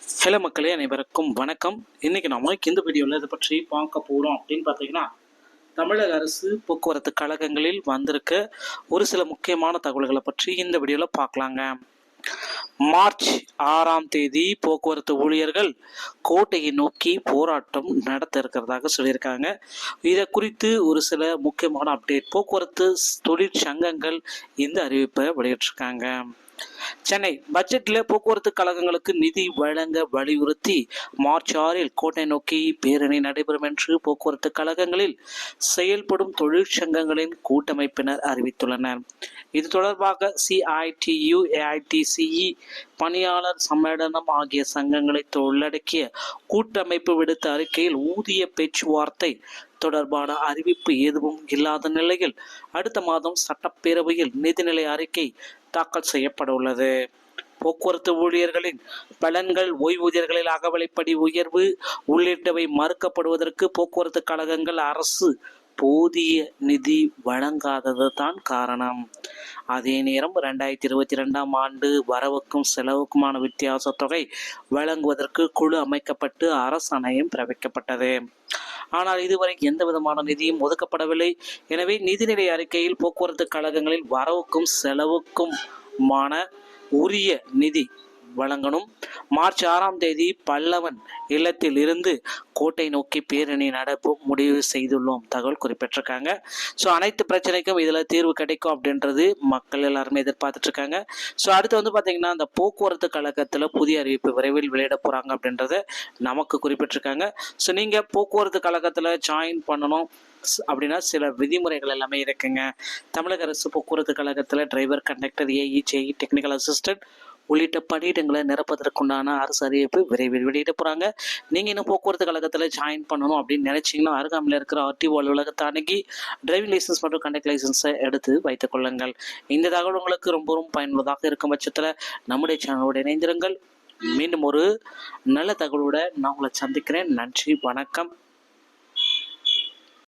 Hello மக்களே, அனைவருக்கும் வணக்கம். இன்னைக்கு நம்ம இந்த வீடியோவில் இதை பற்றி பார்க்க போகிறோம் அப்படின்னு பார்த்தீங்கன்னா, தமிழக அரசு போக்குவரத்து கழகங்களில் வந்திருக்க ஒரு சில முக்கியமான தகவல்களை பற்றி இந்த வீடியோவில் பார்க்கலாங்க. மார்ச் 6ஆம் தேதி போக்குவரத்து ஊழியர்கள் கோட்டையை நோக்கி போராட்டம் நடத்த இருக்கிறதாக சொல்லியிருக்காங்க. இதை குறித்து ஒரு சில முக்கியமான அப்டேட். போக்குவரத்து தொழிற்சங்கங்கள் இந்த அறிவிப்பை வெளியிட்டிருக்காங்க. சென்னை பட்ஜெட்டில் போக்குவரத்து கழகங்களுக்கு நிதி வழங்க வலியுறுத்தி மார்ச் 6இல் கோட்டை நோக்கி பேரணி நடைபெறும் என்று போக்குவரத்து கழகங்களில் செயல்படும் தொழிற்சங்கங்களின் கூட்டமைப்பினர் அறிவித்துள்ளனர். இது தொடர்பாக சிஐடியு, ஏஐடிசிஇ, பணியாளர் சம்மேளனம் ஆகிய சங்கங்களை உள்ளடக்கிய கூட்டமைப்பு விடுத்த அறிக்கையில் ஊதிய பேச்சுவார்த்தை தொடர்பான அறிவிப்பு எதுவும் இல்லாத நிலையில் அடுத்த மாதம் சட்டப்பேரவையில் நிதிநிலை அறிக்கை தாக்கல் செய்யப்பட உள்ளது. போக்குவரத்து ஊழியர்களின் பலன்கள், ஓய்வூதியர்களில் அகவிலைப்படி உயர்வு உள்ளிட்டவை மறுக்கப்படுவதற்கு போக்குவரத்து கழகங்கள் அரசு போதிய நிதி வழங்காதது தான் காரணம். அதே நேரம் 2022ஆம் ஆண்டு வரவுக்கும் செலவுக்குமான வித்தியாச தொகை வழங்குவதற்கு குழு அமைக்கப்பட்டு அரசாணையும் பிறப்பிக்கப்பட்டது. ஆனால் இதுவரை எந்த விதமான நிதியும் ஒதுக்கப்படவில்லை. எனவே நிதிநிலை அறிக்கையில் போக்குவரத்து கழகங்களில் வரவுக்கும் செலவுக்குமான உரிய நிதி வழங்கணும். மார்ச் 6ஆம் தேதி பல்லவன் இல்லத்தில் இருந்து கோட்டை நோக்கி பேரணி நடப்பு முடிவு செய்துள்ளோம் தகவல் குறிப்பிட்டிருக்காங்க. ஸோ அனைத்து பிரச்சனைக்கும் இதில் தீர்வு கிடைக்கும் அப்படின்றது மக்கள் எல்லாருமே எதிர்பார்த்துட்டு இருக்காங்க. ஸோ அடுத்து பார்த்தீங்கன்னா, அந்த போக்குவரத்து கழகத்தில் புதிய அறிவிப்பு விரைவில் வெளியிட போகிறாங்க அப்படின்றத நமக்கு குறிப்பிட்டிருக்காங்க. ஸோ நீங்கள் போக்குவரத்து கழகத்தில் ஜாயின் பண்ணணும் அப்படின்னா சில விதிமுறைகள் எல்லாமே இருக்குங்க. தமிழக அரசு போக்குவரத்து கழகத்தில் driver, conductor, AE, JE, technical assistant உள்ளிட்ட பணியிடங்களை நிரப்பதற்குண்டான அரசு அறிவிப்பு விரைவில் வெளியிட போகிறாங்க. நீங்கள் இன்னும் போக்குவரத்து கழகத்தில் ஜாயின் பண்ணணும் அப்படின்னு நினைச்சிங்கன்னா அருகாமையில் இருக்கிற ஆர்டிஓ அலுவலகத்தை அணுகி டிரைவிங் லைசன்ஸ் மற்றும் கண்டக்ட் லைசன்ஸை எடுத்து வைத்துக் கொள்ளுங்கள். இந்த தகவல் உங்களுக்கு ரொம்பவும் பயனுள்ளதாக இருக்கும் பட்சத்தில் நம்முடைய சேனலோடு இணைந்திருங்கள். மீண்டும் ஒரு நல்ல தகவலோட நான் உங்களை சந்திக்கிறேன். நன்றி, வணக்கம்.